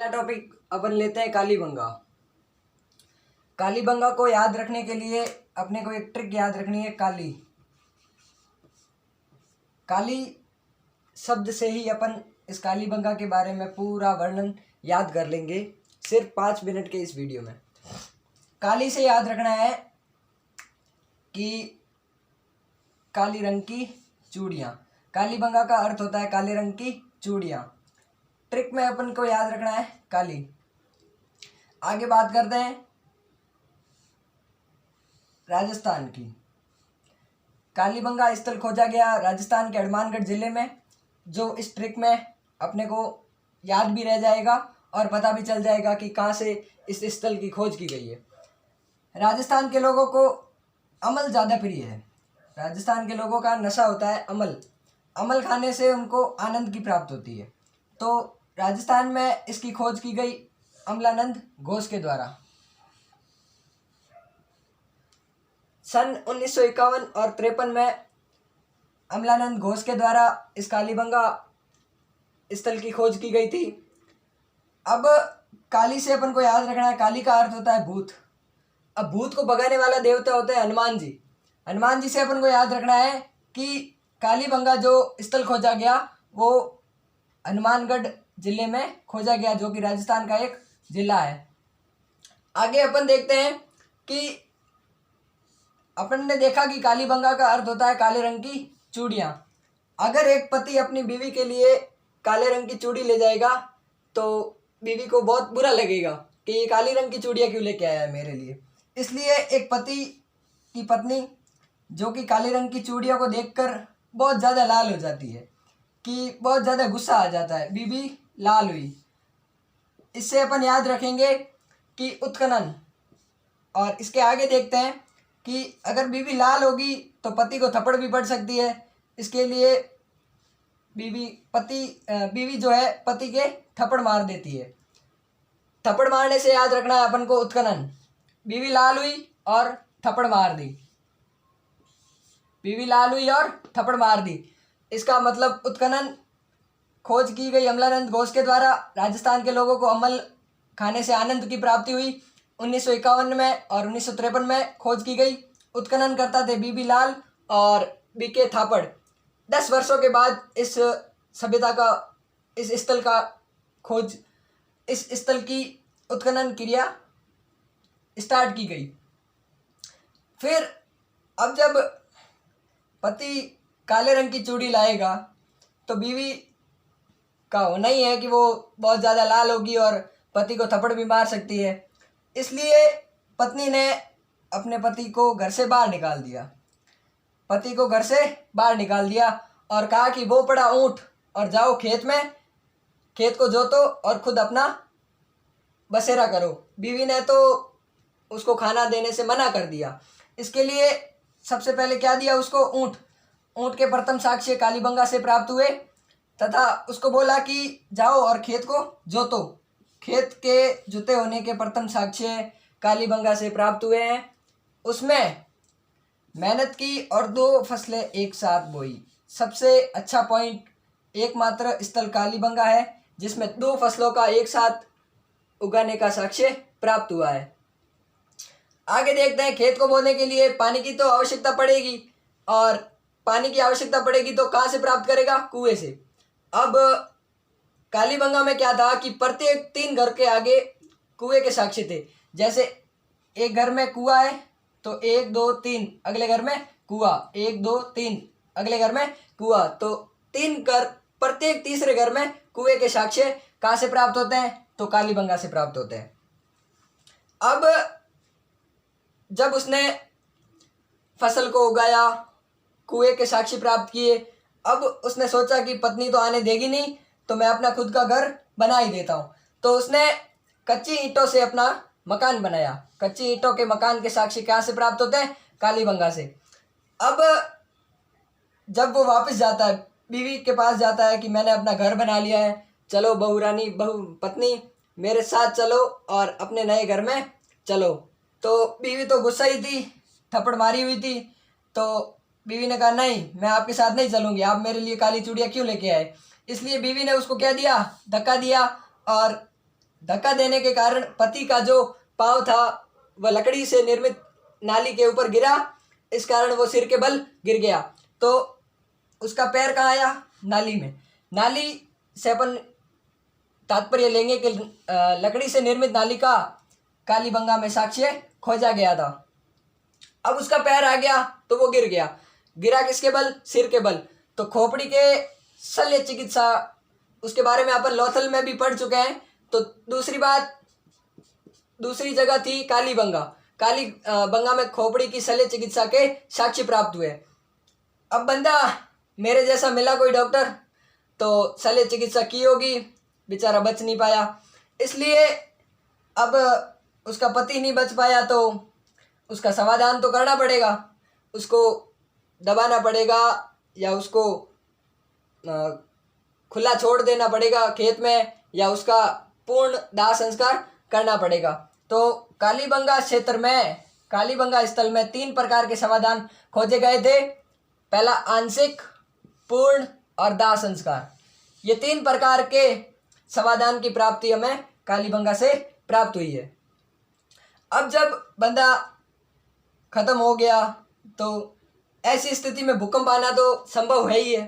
पहला टॉपिक अपन लेते हैं कालीबंगा। कालीबंगा को याद रखने के लिए अपने को एक ट्रिक याद रखनी है। काली काली शब्द से ही अपन इस कालीबंगा के बारे में पूरा वर्णन याद कर लेंगे सिर्फ 5 मिनट के इस वीडियो में। काली से याद रखना है कि काली रंग की चूड़ियाँ। कालीबंगा का अर्थ होता है काले रंग की चूड़ियाँ। ट्रिक में अपन को याद रखना है काली। आगे बात करते हैं राजस्थान की। कालीबंगा स्थल खोजा गया राजस्थान के हनुमानगढ़ जिले में, जो इस ट्रिक में अपने को याद भी रह जाएगा और पता भी चल जाएगा कि कहाँ से इस स्थल की खोज की गई है। राजस्थान के लोगों को अमल ज़्यादा प्रिय है। राजस्थान के लोगों का नशा होता है अमल। अमल खाने से उनको आनंद की प्राप्त होती है। तो राजस्थान में इसकी खोज की गई अमलानंद घोष के द्वारा। सन 1951 और 53 में अमलानंद घोष के द्वारा इस कालीबंगा स्थल की खोज की गई थी। अब काली से अपन को याद रखना है, काली का अर्थ होता है भूत। अब भूत को भगाने वाला देवता होता है हनुमान जी। हनुमान जी से अपन को याद रखना है कि कालीबंगा जो स्थल खोजा गया वो हनुमानगढ़ जिले में खोजा गया, जो कि राजस्थान का एक जिला है। आगे अपन देखते हैं कि अपन ने देखा कि कालीबंगा का अर्थ होता है काले रंग की चूड़ियाँ। अगर एक पति अपनी बीवी के लिए काले रंग की चूड़ी ले जाएगा तो बीवी को बहुत बुरा लगेगा कि ये काली रंग की चूड़ियाँ क्यों लेके आया है मेरे लिए। इसलिए एक पति की पत्नी जो कि काले रंग की चूड़ियों को देखकर बहुत ज़्यादा लाल हो जाती है, कि बहुत ज़्यादा गुस्सा आ जाता है, बीवी लाल हुई। इससे अपन याद रखेंगे कि उत्खनन। और इसके आगे देखते हैं कि अगर बीवी लाल होगी तो पति को थप्पड़ भी पड़ सकती है। इसके लिए बीवी जो है पति के थप्पड़ मार देती है। थप्पड़ मारने से याद रखना है अपन को उत्खनन। बीवी लाल हुई और थप्पड़ मार दी। बीवी लाल हुई और थप्पड़ मार दी, इसका मतलब उत्खनन। खोज की गई अमलानंद घोष के द्वारा। राजस्थान के लोगों को अमल खाने से आनंद की प्राप्ति हुई। 1951 में और 1953 में खोज की गई। उत्खनन करता थे बीबी लाल और बीके थापड़। 10 वर्षों के बाद इस सभ्यता का इस स्थल की उत्खनन क्रिया स्टार्ट की गई। फिर अब जब पति काले रंग की चूड़ी लाएगा तो बीवी का होना ही है कि वो बहुत ज़्यादा लाल होगी और पति को थप्पड़ भी मार सकती है। इसलिए पत्नी ने अपने पति को घर से बाहर निकाल दिया। पति को घर से बाहर निकाल दिया और कहा कि वो पड़ा ऊँट और जाओ खेत में, खेत को जोतो और खुद अपना बसेरा करो। बीवी ने तो उसको खाना देने से मना कर दिया। इसके लिए सबसे पहले क्या दिया उसको? ऊँट। ऊँट के प्रथम साक्ष्य कालीबंगा से प्राप्त हुए तथा उसको बोला कि जाओ और खेत को जोतो। खेत के जुते होने के प्रथम साक्ष्य कालीबंगा से प्राप्त हुए हैं। उसमें मेहनत की और 2 फसलें एक साथ बोई। सबसे अच्छा पॉइंट, एकमात्र स्थल कालीबंगा है जिसमें 2 फसलों का एक साथ उगाने का साक्ष्य प्राप्त हुआ है। आगे देखते हैं, खेत को बोने के लिए पानी की तो आवश्यकता पड़ेगी और पानी की आवश्यकता पड़ेगी तो कहाँ से प्राप्त करेगा? कुएं से। अब कालीबंगा में क्या था कि प्रत्येक 3 घर के आगे कुएं के साक्ष्य थे। जैसे एक घर में कुआं है तो 1 2 3 अगले घर में कुआं, 1 2 3 अगले घर में कुआं, तो 3 घर, प्रत्येक तीसरे घर में कुएं के साक्ष्य कहाँ से प्राप्त होते हैं? तो कालीबंगा से प्राप्त होते हैं। अब जब उसने फसल को उगाया, कुएं के साक्ष्य प्राप्त किए, अब उसने सोचा कि पत्नी तो आने देगी नहीं तो मैं अपना खुद का घर बना ही देता हूँ। तो उसने कच्ची ईंटों से अपना मकान बनाया। कच्ची ईंटों के मकान के साक्ष्य कहाँ से प्राप्त होते हैं? कालीबंगा से। अब जब वो वापस जाता है, बीवी के पास जाता है कि मैंने अपना घर बना लिया है, चलो बहू पत्नी मेरे साथ चलो और अपने नए घर में चलो। तो बीवी तो गुस्सा ही थी, थप्पड़ मारी हुई थी। तो बीवी ने कहा नहीं, मैं आपके साथ नहीं चलूँगी, आप मेरे लिए काली चूड़ियाँ क्यों लेके आए? इसलिए बीवी ने उसको क्या दिया? धक्का दिया और धक्का देने के कारण पति का जो पाँव था वह लकड़ी से निर्मित नाली के ऊपर गिरा, इस कारण वो सिर के बल गिर गया। तो उसका पैर कहाँ आया? नाली में। नाली से अपन तात्पर्य लेंगे कि लकड़ी से निर्मित नाली का कालीबंगा में साक्ष्य खोजा गया था। अब उसका पैर आ गया तो वो गिर गया। गिरा किसके बल? सिर के बल। तो खोपड़ी के शल्य चिकित्सा, उसके बारे में अपन लोथल में भी पढ़ चुके हैं। तो दूसरी बात, दूसरी जगह थी कालीबंगा। कालीबंगा में खोपड़ी की शल्य चिकित्सा के साक्ष्य प्राप्त हुए। अब बंदा मेरे जैसा मिला कोई डॉक्टर तो शल्य चिकित्सा की होगी, बेचारा बच नहीं पाया। इसलिए अब उसका पति नहीं बच पाया तो उसका समाधान तो करना पड़ेगा, उसको दबाना पड़ेगा या उसको खुला छोड़ देना पड़ेगा खेत में, या उसका पूर्ण दाह संस्कार करना पड़ेगा। तो कालीबंगा क्षेत्र में, कालीबंगा स्थल में 3 प्रकार के समाधान खोजे गए थे। पहला आंशिक, पूर्ण और दाह संस्कार। ये 3 प्रकार के समाधान की प्राप्ति हमें कालीबंगा से प्राप्त हुई है। अब जब बंदा खत्म हो गया तो ऐसी स्थिति में भूकंप आना तो संभव है ही है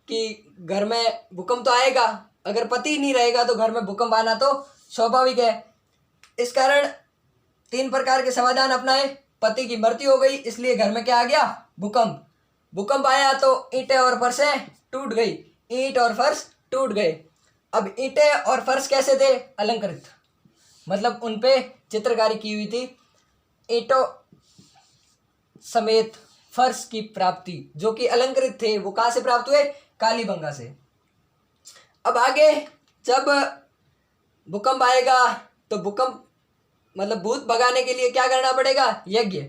कि घर में भूकंप तो आएगा। अगर पति नहीं रहेगा तो घर में भूकंप आना तो स्वाभाविक है। इस कारण 3 प्रकार के समाधान अपनाए। पति की मृत्यु हो गई, इसलिए घर में क्या आ गया? भूकंप। भूकंप आया तो ईंटें और फर्शें टूट गई, ईंट और फर्श टूट गए। अब ईंटें और फर्श कैसे थे? अलंकृत, मतलब उन पे चित्रकारी की हुई थी। ईंटों समेत फर्श की प्राप्ति जो कि अलंकृत थे वो कहाँ से प्राप्त हुए? कालीबंगा से। अब आगे जब भूकंप आएगा तो भूकंप मतलब भूत भगाने के लिए क्या करना पड़ेगा? यज्ञ।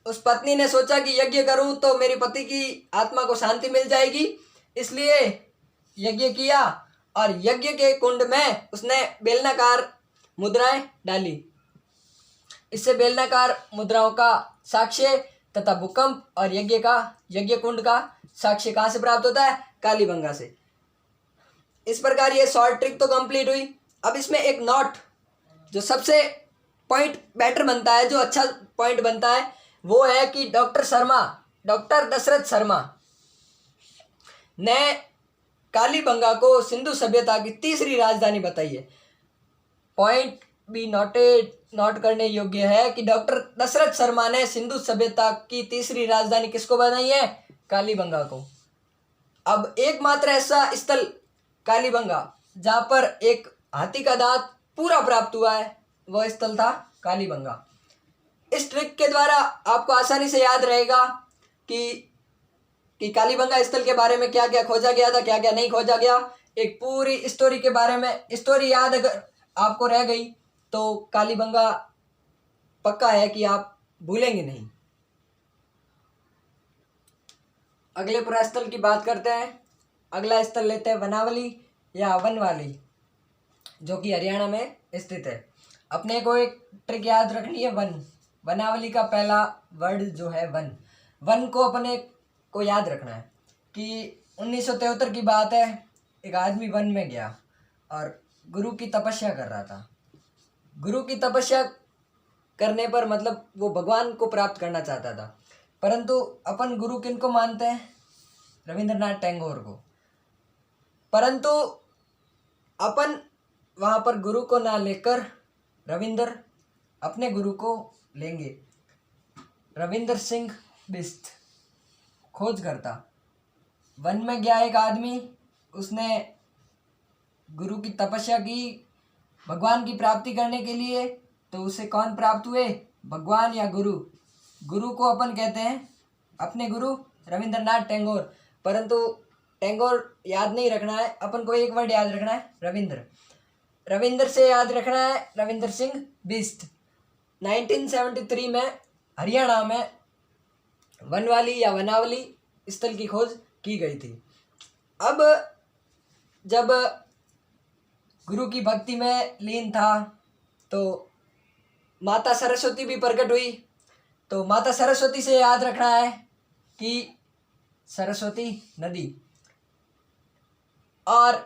उस पत्नी ने सोचा कि यज्ञ करूं तो मेरी पति की आत्मा को शांति मिल जाएगी, इसलिए यज्ञ किया और यज्ञ के कुंड में उसने बेलनाकार मुद्राएं डाली। इससे बेलनाकार मुद्राओं का साक्ष्य तथा भूकंप और यज्ञ कुंड का साक्ष्य कहाँ से प्राप्त होता है? कालीबंगा से। इस प्रकार ये शॉर्ट ट्रिक तो कंप्लीट हुई। अब इसमें एक नोट जो सबसे पॉइंट बेटर बनता है, जो अच्छा पॉइंट बनता है, वो है कि डॉक्टर दशरथ शर्मा ने कालीबंगा को सिंधु सभ्यता की तीसरी राजधानी बताई है। पॉइंट भी नोट करने योग्य है कि डॉक्टर दशरथ शर्मा ने सिंधु सभ्यता की तीसरी राजधानी किसको बनाई है? कालीबंगा को। अब एकमात्र ऐसा स्थल कालीबंगा जहाँ पर एक हाथी का दांत पूरा प्राप्त हुआ है, वह स्थल था कालीबंगा। इस ट्रिक के द्वारा आपको आसानी से याद रहेगा कि कालीबंगा स्थल के बारे में क्या क्या खोजा गया था, क्या क्या नहीं खोजा गया। एक पूरी स्टोरी के बारे में स्टोरी याद अगर आपको रह गई तो कालीबंगा पक्का है कि आप भूलेंगे नहीं। अगले पुरास्थल की बात करते हैं। अगला स्थल लेते हैं वनावली या वनवाली, जो कि हरियाणा में स्थित है। अपने को एक ट्रिक याद रखनी है, वनावली का पहला वर्ड जो है वन को अपने को याद रखना है कि 1973 की बात है। एक आदमी वन में गया और गुरु की तपस्या कर रहा था। गुरु की तपस्या करने पर मतलब वो भगवान को प्राप्त करना चाहता था, परंतु अपन गुरु किनको मानते हैं? रविंद्रनाथ टैगोर को। परंतु अपन वहाँ पर गुरु को ना लेकर रविंद्र अपने गुरु को लेंगे। रविंद्र सिंह बिष्ट खोज करता। वन में गया एक आदमी, उसने गुरु की तपस्या की भगवान की प्राप्ति करने के लिए। तो उसे कौन प्राप्त हुए? भगवान या गुरु। गुरु को अपन कहते हैं अपने गुरु रविंद्रनाथ टैगोर। परंतु टैगोर याद नहीं रखना है, अपन को एक वर्ड याद रखना है, रविंद्र से याद रखना है रविंद्र सिंह बिष्ट। 1973 में हरियाणा में वनवाली या वनावली स्थल की खोज की गई थी। अब जब गुरु की भक्ति में लीन था तो माता सरस्वती भी प्रकट हुई। तो माता सरस्वती से याद रखना है कि सरस्वती नदी। और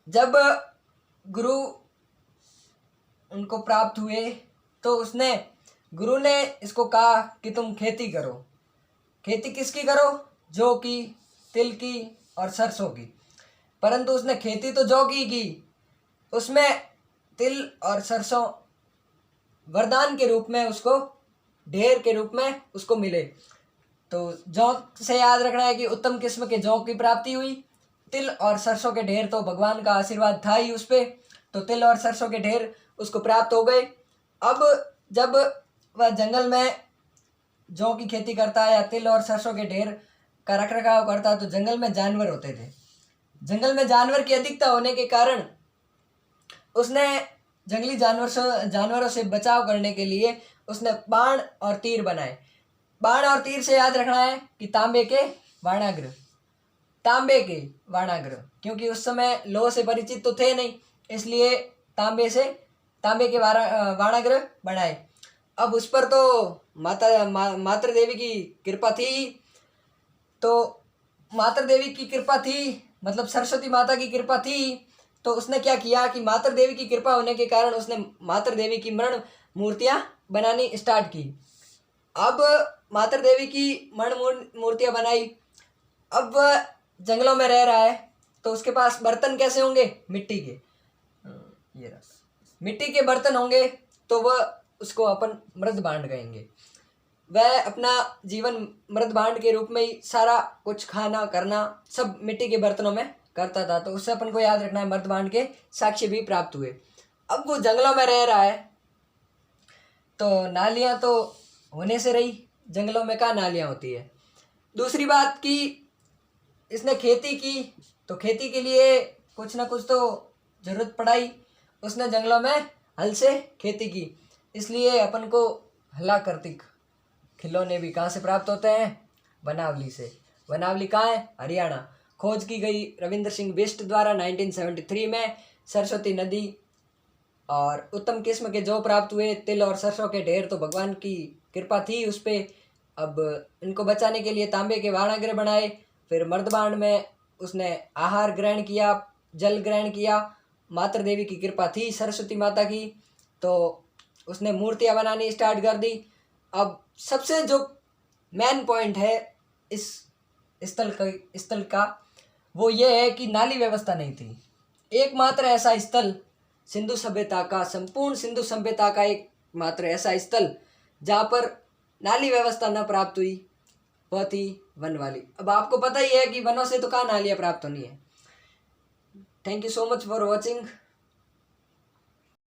जब गुरु उनको प्राप्त हुए तो गुरु ने इसको कहा कि तुम खेती करो। खेती किसकी करो? जौ की, तिल की और सरसों की। परंतु उसने खेती तो जौ की, उसमें तिल और सरसों वरदान के रूप में उसको, ढेर के रूप में उसको मिले। तो जौ से याद रखना है कि उत्तम किस्म के जौ की प्राप्ति हुई। तिल और सरसों के ढेर तो भगवान का आशीर्वाद था ही उस पर, तो तिल और सरसों के ढेर उसको प्राप्त हो गए। अब जब वह जंगल में जौ की खेती करता है या तिल और सरसों के ढेर का रख रखाव करता है, तो जंगल में जानवर होते थे। जंगल में जानवर की अधिकता होने के कारण उसने जंगली जानवरों से बचाव करने के लिए उसने बाण और तीर बनाए। बाण और तीर से याद रखना है कि तांबे के वाणाग्र, क्योंकि उस समय लोह से परिचित तो थे नहीं, इसलिए तांबे के वाणाग्र बनाए। अब उस पर तो मातृ देवी की कृपा थी, तो मातृ देवी की कृपा थी, मतलब सरस्वती माता की कृपा थी। तो उसने क्या किया कि मातृ देवी की कृपा होने के कारण उसने मातृ देवी की मरण मूर्तियाँ बनानी स्टार्ट की। अब मातृ देवी की मरण मूर्तियाँ बनाई। अब वह जंगलों में रह रहा है, तो उसके पास बर्तन कैसे होंगे? मिट्टी के, मिट्टी के बर्तन होंगे, तो वह उसको अपन मृदभांड कहेंगे। वह अपना जीवन मृदभांड के रूप में ही सारा कुछ खाना करना सब मिट्टी के बर्तनों में करता था। तो उससे अपन को याद रखना है मृदभांड के साक्ष्य भी प्राप्त हुए। अब वो जंगलों में रह रहा है, तो नालियाँ तो होने से रही, जंगलों में कहाँ नालियाँ होती है। दूसरी बात कि इसने खेती की, तो खेती के लिए कुछ ना कुछ तो जरूरत पड़ाई। उसने जंगलों में हल से खेती की, इसलिए अपन को हला कर्तिक खिलौने भी कहाँ से प्राप्त होते हैं? वनावली से। वनावली कहाँ है? हरियाणा। खोज की गई रविंद्र सिंह बिष्ट द्वारा 1973 में। सरस्वती नदी और उत्तम किस्म के जौ प्राप्त हुए। तिल और सरसों के ढेर तो भगवान की कृपा थी उस पर। अब इनको बचाने के लिए तांबे के वाणाग्र बनाए। फिर मर्दबाण में उसने आहार ग्रहण किया, जल ग्रहण किया। मातृ देवी की कृपा थी, सरस्वती माता की, तो उसने मूर्तियाँ बनानी स्टार्ट कर दी। अब सबसे जो मेन पॉइंट है इस स्थल का वो ये है कि नाली व्यवस्था नहीं थी। एकमात्र ऐसा स्थल सिंधु सभ्यता का, संपूर्ण सिंधु सभ्यता का एकमात्र ऐसा स्थल जहाँ पर नाली व्यवस्था न प्राप्त हुई वह थी वनवाली। अब आपको पता ही है कि वनों से तो कहाँ नालियाँ प्राप्त होनी है। Thank you so much for watching.